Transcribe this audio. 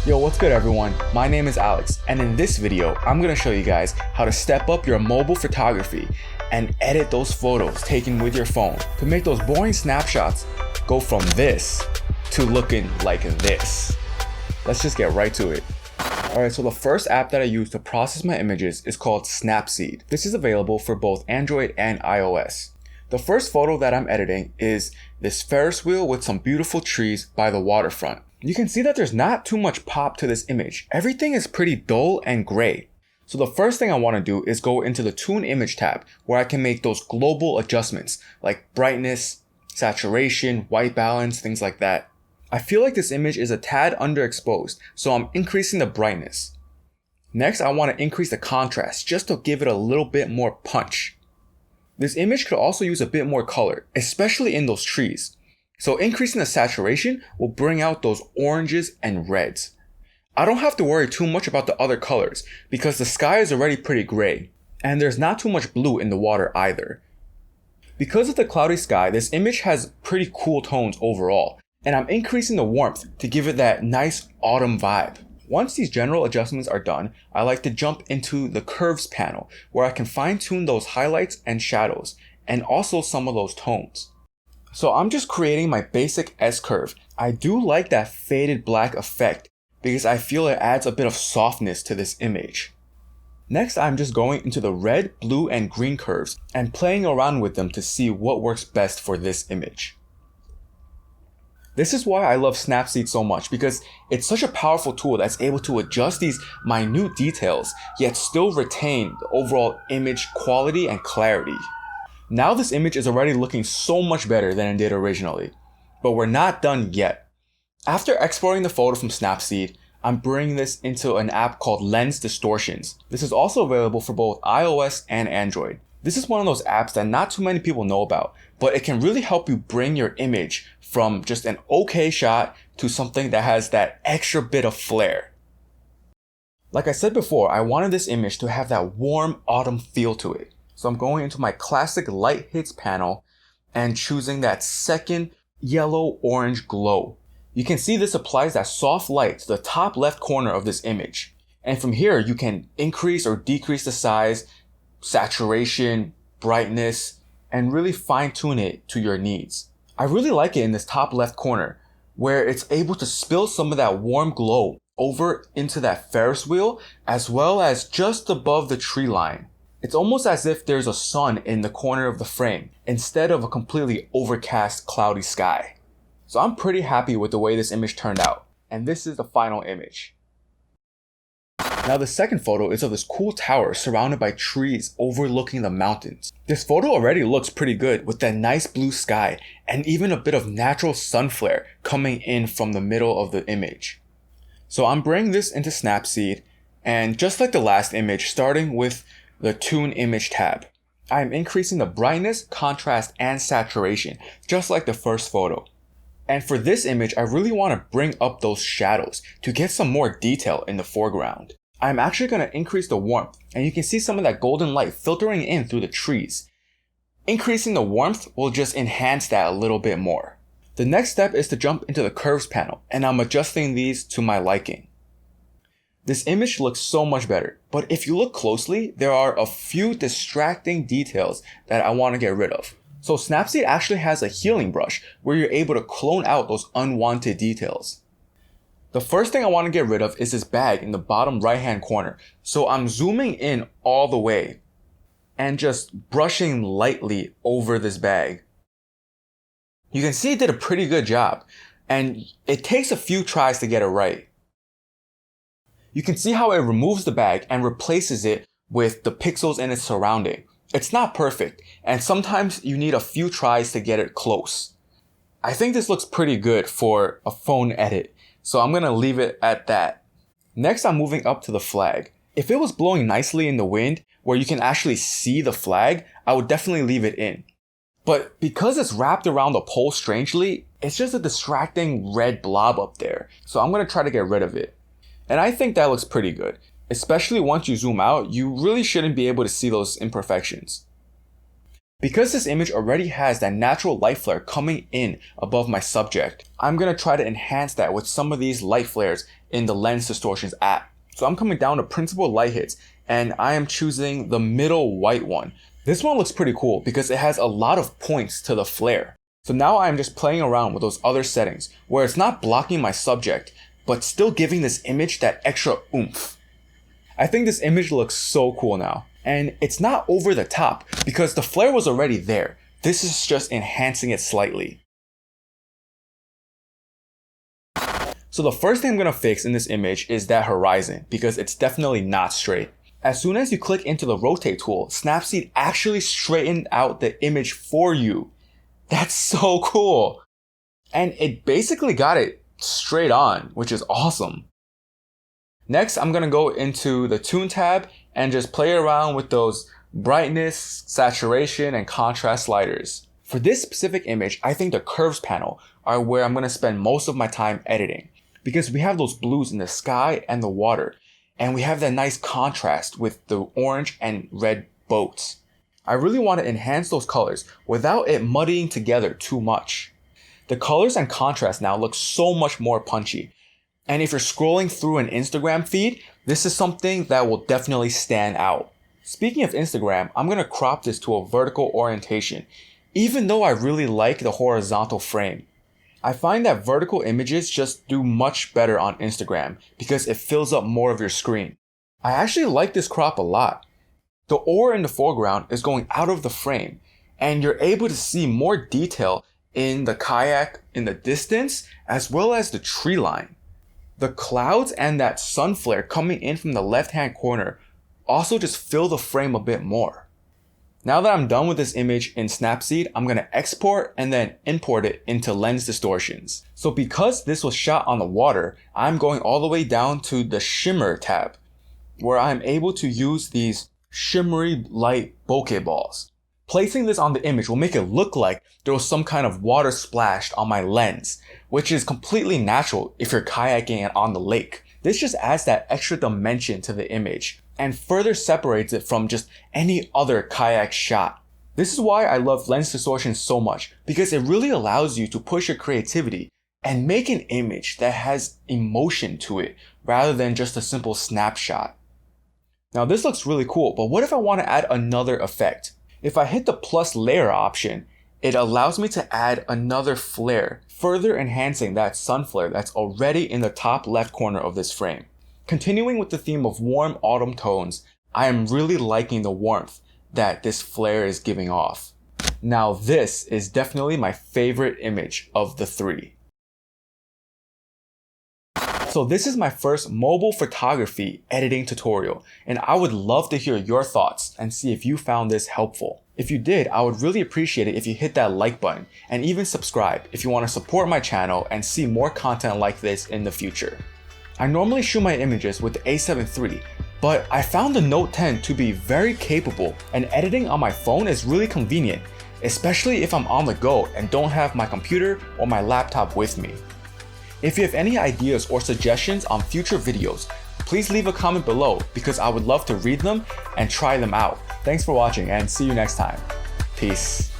Yo, what's good everyone? My name is Alex, and in this video, I'm gonna show you guys how to step up your mobile photography and edit those photos taken with your phone to make those boring snapshots go from this to looking like this. Let's just get right to it. Alright, so the first app that I use to process my images is called Snapseed. This is available for both Android and iOS. The first photo that I'm editing is this Ferris wheel with some beautiful trees by the waterfront. You can see that there's not too much pop to this image. Everything is pretty dull and gray. So the first thing I want to do is go into the Tune Image tab where I can make those global adjustments like brightness, saturation, white balance, things like that. I feel like this image is a tad underexposed, so I'm increasing the brightness. Next, I want to increase the contrast just to give it a little bit more punch. This image could also use a bit more color, especially in those trees. So increasing the saturation will bring out those oranges and reds. I don't have to worry too much about the other colors because the sky is already pretty gray and there's not too much blue in the water either. Because of the cloudy sky, this image has pretty cool tones overall, and I'm increasing the warmth to give it that nice autumn vibe. Once these general adjustments are done, I like to jump into the curves panel where I can fine tune those highlights and shadows and also some of those tones. So I'm just creating my basic S-curve. I do like that faded black effect because I feel it adds a bit of softness to this image. Next, I'm just going into the red, blue, and green curves and playing around with them to see what works best for this image. This is why I love Snapseed so much because it's such a powerful tool that's able to adjust these minute details yet still retain the overall image quality and clarity. Now this image is already looking so much better than it did originally, but we're not done yet. After exporting the photo from Snapseed, I'm bringing this into an app called Lens Distortions. This is also available for both iOS and Android. This is one of those apps that not too many people know about, but it can really help you bring your image from just an okay shot to something that has that extra bit of flair. Like I said before, I wanted this image to have that warm autumn feel to it. So I'm going into my classic light hits panel and choosing that second yellow-orange glow. You can see this applies that soft light to the top left corner of this image. And from here, you can increase or decrease the size, saturation, brightness, and really fine tune it to your needs. I really like it in this top left corner where it's able to spill some of that warm glow over into that Ferris wheel as well as just above the tree line. It's almost as if there's a sun in the corner of the frame instead of a completely overcast cloudy sky. So I'm pretty happy with the way this image turned out, and this is the final image. Now the second photo is of this cool tower surrounded by trees overlooking the mountains. This photo already looks pretty good with that nice blue sky and even a bit of natural sun flare coming in from the middle of the image. So I'm bringing this into Snapseed, and just like the last image, starting with the Tune Image tab, I am increasing the brightness, contrast, and saturation, just like the first photo. And for this image, I really want to bring up those shadows to get some more detail in the foreground. I'm actually going to increase the warmth, and you can see some of that golden light filtering in through the trees. Increasing the warmth will just enhance that a little bit more. The next step is to jump into the curves panel, and I'm adjusting these to my liking. This image looks so much better, but if you look closely, there are a few distracting details that I want to get rid of. So Snapseed actually has a healing brush where you're able to clone out those unwanted details. The first thing I want to get rid of is this bag in the bottom right hand corner. So I'm zooming in all the way and just brushing lightly over this bag. You can see it did a pretty good job, and it takes a few tries to get it right. You can see how it removes the bag and replaces it with the pixels in its surrounding. It's not perfect, and sometimes you need a few tries to get it close. I think this looks pretty good for a phone edit, so I'm gonna leave it at that. Next, I'm moving up to the flag. If it was blowing nicely in the wind, where you can actually see the flag, I would definitely leave it in. But because it's wrapped around the pole strangely, it's just a distracting red blob up there, so I'm gonna try to get rid of it. And I think that looks pretty good. Especially once you zoom out, you really shouldn't be able to see those imperfections. Because this image already has that natural light flare coming in above my subject, I'm going to try to enhance that with some of these light flares in the Lens Distortions app. So I'm coming down to Principal Light Hits, and I am choosing the middle white one. This one looks pretty cool because it has a lot of points to the flare. So now I'm just playing around with those other settings where it's not blocking my subject, but still giving this image that extra oomph. I think this image looks so cool now. And it's not over the top because the flare was already there. This is just enhancing it slightly. So the first thing I'm going to fix in this image is that horizon because it's definitely not straight. As soon as you click into the rotate tool, Snapseed actually straightened out the image for you. That's so cool. And it basically got it straight on, which is awesome. Next, I'm going to go into the Tune tab and just play around with those brightness, saturation, and contrast sliders. For this specific image, I think the curves panel are where I'm going to spend most of my time editing because we have those blues in the sky and the water, and we have that nice contrast with the orange and red boats. I really want to enhance those colors without it muddying together too much. The colors and contrast now look so much more punchy. And if you're scrolling through an Instagram feed, this is something that will definitely stand out. Speaking of Instagram, I'm going to crop this to a vertical orientation, even though I really like the horizontal frame. I find that vertical images just do much better on Instagram because it fills up more of your screen. I actually like this crop a lot. The ore in the foreground is going out of the frame, and you're able to see more detail in the kayak in the distance as well as the tree line. The clouds and that sun flare coming in from the left-hand corner also just fill the frame a bit more. Now that I'm done with this image in Snapseed, I'm going to export and then import it into Lens Distortions. So because this was shot on the water, I'm going all the way down to the Shimmer tab, where I'm able to use these shimmery light bokeh balls. Placing this on the image will make it look like there was some kind of water splashed on my lens, which is completely natural if you're kayaking on the lake. This just adds that extra dimension to the image and further separates it from just any other kayak shot. This is why I love Lens Distortion so much, because it really allows you to push your creativity and make an image that has emotion to it rather than just a simple snapshot. Now this looks really cool, but what if I want to add another effect? If I hit the plus layer option, it allows me to add another flare, further enhancing that sun flare that's already in the top left corner of this frame. Continuing with the theme of warm autumn tones, I am really liking the warmth that this flare is giving off. Now this is definitely my favorite image of the three. So this is my first mobile photography editing tutorial, and I would love to hear your thoughts and see if you found this helpful. If you did, I would really appreciate it if you hit that like button and even subscribe if you want to support my channel and see more content like this in the future. I normally shoot my images with the A7 III, but I found the Note 10 to be very capable, and editing on my phone is really convenient, especially if I'm on the go and don't have my computer or my laptop with me. If you have any ideas or suggestions on future videos, please leave a comment below because I would love to read them and try them out. Thanks for watching and see you next time. Peace.